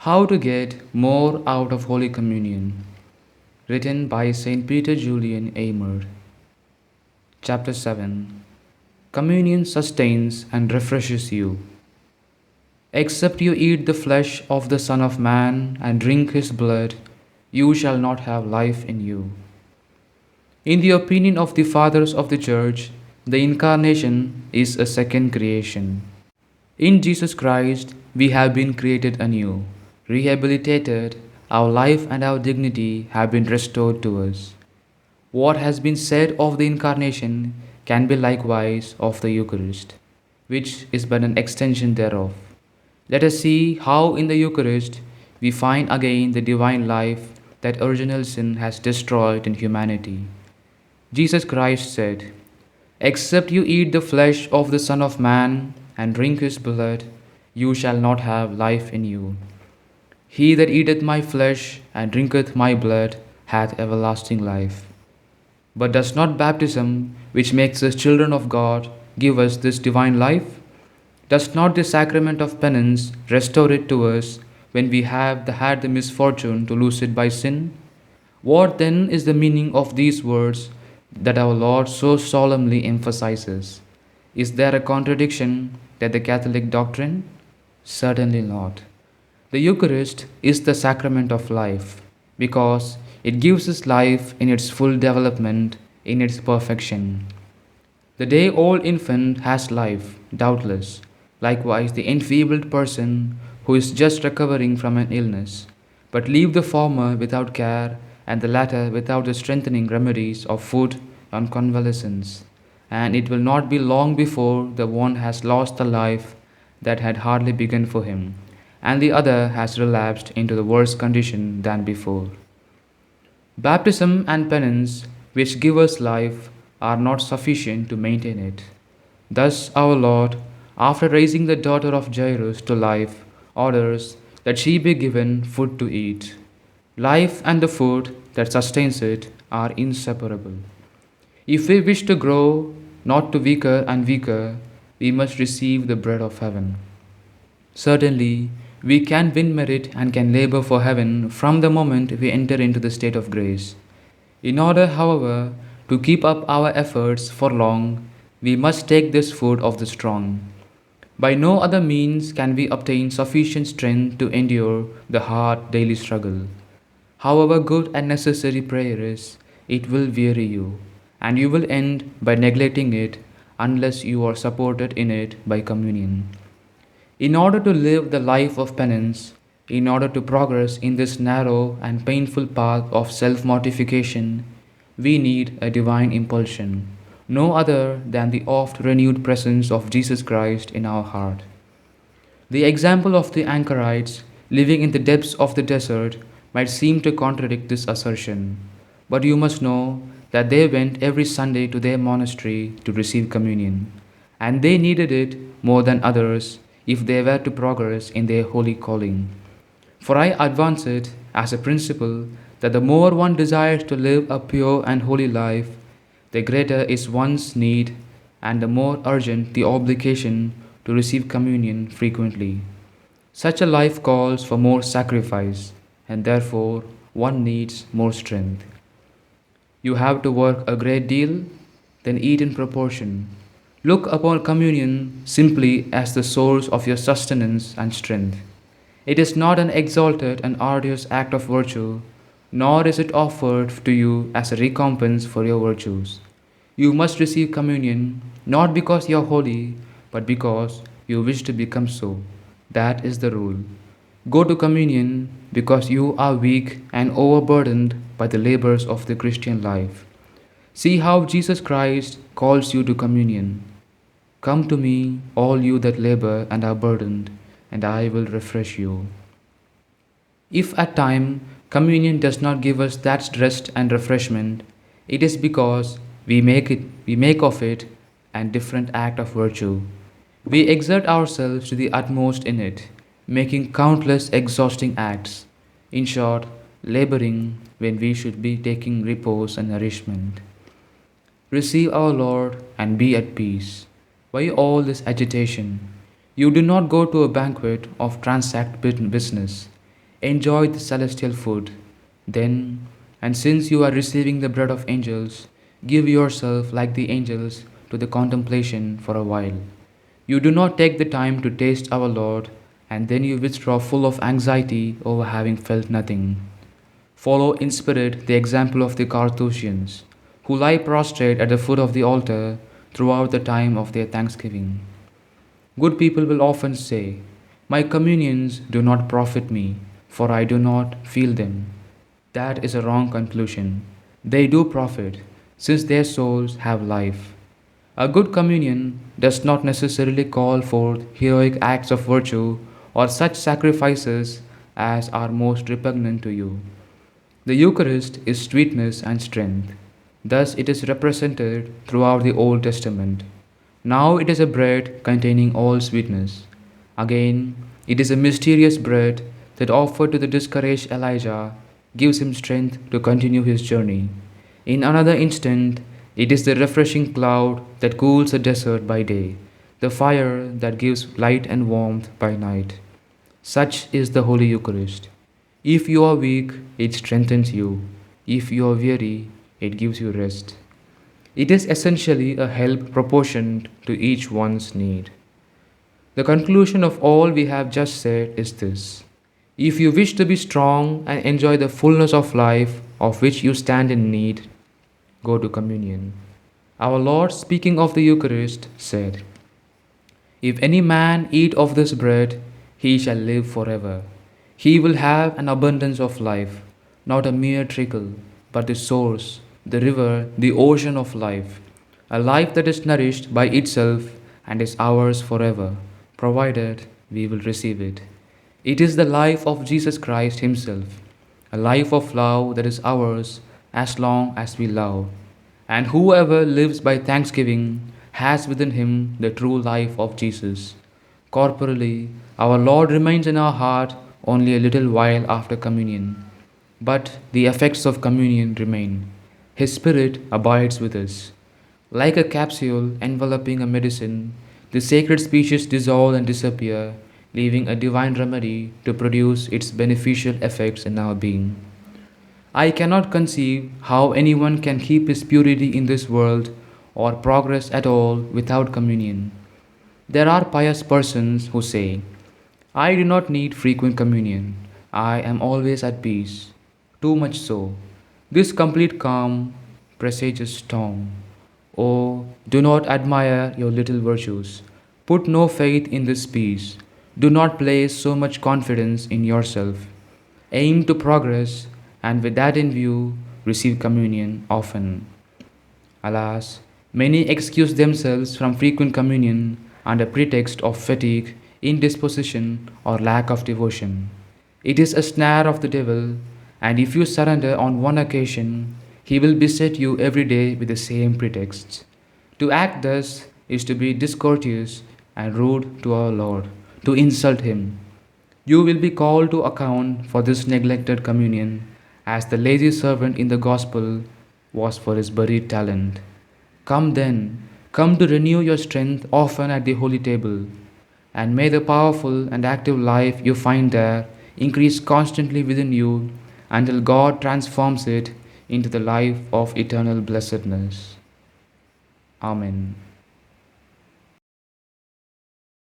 How to Get More Out of Holy Communion, written by St. Peter Julian Aymer. Chapter 7. Communion sustains and refreshes you. Except you eat the flesh of the Son of Man and drink his blood, you shall not have life in you. In the opinion of the Fathers of the Church, the Incarnation is a second creation. In Jesus Christ, we have been created anew, rehabilitated, our life and our dignity have been restored to us. What has been said of the Incarnation can be likewise of the Eucharist, which is but an extension thereof. Let us see how in the Eucharist we find again the divine life that original sin has destroyed in humanity. Jesus Christ said, "Except you eat the flesh of the Son of Man and drink his blood, you shall not have life in you. He that eateth my flesh and drinketh my blood hath everlasting life." But does not baptism, which makes us children of God, give us this divine life? Does not the sacrament of penance restore it to us when we have had the misfortune to lose it by sin? What then is the meaning of these words that our Lord so solemnly emphasizes? Is there a contradiction that the Catholic doctrine? Certainly not. The Eucharist is the sacrament of life because it gives us life in its full development, in its perfection. The day-old infant has life, doubtless, likewise the enfeebled person who is just recovering from an illness, but leave the former without care and the latter without the strengthening remedies of food and convalescence, and it will not be long before the one has lost the life that had hardly begun for him, and the other has relapsed into the worse condition than before. Baptism and penance, which give us life, are not sufficient to maintain it. Thus, our Lord, after raising the daughter of Jairus to life, orders that she be given food to eat. Life and the food that sustains it are inseparable. If we wish to grow, not to weaker and weaker, we must receive the bread of heaven. Certainly, we can win merit and can labor for heaven from the moment we enter into the state of grace. In order, however, to keep up our efforts for long, we must take this food of the strong. By no other means can we obtain sufficient strength to endure the hard daily struggle. However good and necessary prayer is, it will weary you, and you will end by neglecting it unless you are supported in it by communion. In order to live the life of penance, in order to progress in this narrow and painful path of self-mortification, we need a divine impulsion, no other than the oft-renewed presence of Jesus Christ in our heart. The example of the anchorites living in the depths of the desert might seem to contradict this assertion, but you must know that they went every Sunday to their monastery to receive communion, and they needed it more than others if they were to progress in their holy calling. For I advance it as a principle that the more one desires to live a pure and holy life, the greater is one's need and the more urgent the obligation to receive communion frequently. Such a life calls for more sacrifice, and therefore one needs more strength. You have to work a great deal, then eat in proportion. Look upon communion simply as the source of your sustenance and strength. It is not an exalted and arduous act of virtue, nor is it offered to you as a recompense for your virtues. You must receive communion not because you are holy, but because you wish to become so. That is the rule. Go to communion because you are weak and overburdened by the labors of the Christian life. See how Jesus Christ calls you to communion. "Come to me, all you that labor and are burdened, and I will refresh you." If at time communion does not give us that rest and refreshment, it is because we make of it a different act of virtue. We exert ourselves to the utmost in it, making countless exhausting acts, in short, laboring when we should be taking repose and nourishment. Receive our Lord and be at peace. Why all this agitation? You do not go to a banquet of transact business. Enjoy the celestial food. Then, and since you are receiving the bread of angels, give yourself like the angels to the contemplation for a while. You do not take the time to taste our Lord, and then you withdraw full of anxiety over having felt nothing. Follow in spirit the example of the Carthusians, who lie prostrate at the foot of the altar throughout the time of their thanksgiving. Good people will often say, "My communions do not profit me, for I do not feel them." That is a wrong conclusion. They do profit, since their souls have life. A good communion does not necessarily call forth heroic acts of virtue or such sacrifices as are most repugnant to you. The Eucharist is sweetness and strength. Thus it is represented throughout the Old Testament. Now it is a bread containing all sweetness. Again, it is a mysterious bread that offered to the discouraged Elijah gives him strength to continue his journey. In another instant, it is the refreshing cloud that cools the desert by day, the fire that gives light and warmth by night. Such is the Holy Eucharist. If you are weak, it strengthens you. If you are weary, it gives you rest. It is essentially a help proportioned to each one's need. The conclusion of all we have just said is this: if you wish to be strong and enjoy the fullness of life of which you stand in need, go to communion. Our Lord, speaking of the Eucharist, said, "If any man eat of this bread, he shall live forever. He will have an abundance of life, not a mere trickle, but the source, the river, the ocean of life, a life that is nourished by itself and is ours forever, provided we will receive it. It is the life of Jesus Christ Himself, a life of love that is ours as long as we love. And whoever lives by thanksgiving has within him the true life of Jesus. Corporally, our Lord remains in our heart only a little while after communion, but the effects of communion remain. His Spirit abides with us. Like a capsule enveloping a medicine, the sacred species dissolve and disappear, leaving a divine remedy to produce its beneficial effects in our being. I cannot conceive how anyone can keep his purity in this world or progress at all without communion. There are pious persons who say, "I do not need frequent communion. I am always at peace." Too much so. This complete calm presages storm. Oh, do not admire your little virtues. Put no faith in this peace. Do not place so much confidence in yourself. Aim to progress, and with that in view, receive communion often. Alas, many excuse themselves from frequent communion under pretext of fatigue, indisposition, or lack of devotion. It is a snare of the devil, and if you surrender on one occasion, he will beset you every day with the same pretexts. To act thus is to be discourteous and rude to our Lord, to insult Him. You will be called to account for this neglected communion, as the lazy servant in the Gospel was for his buried talent. Come then, come to renew your strength often at the holy table, and may the powerful and active life you find there increase constantly within you until God transforms it into the life of eternal blessedness. Amen.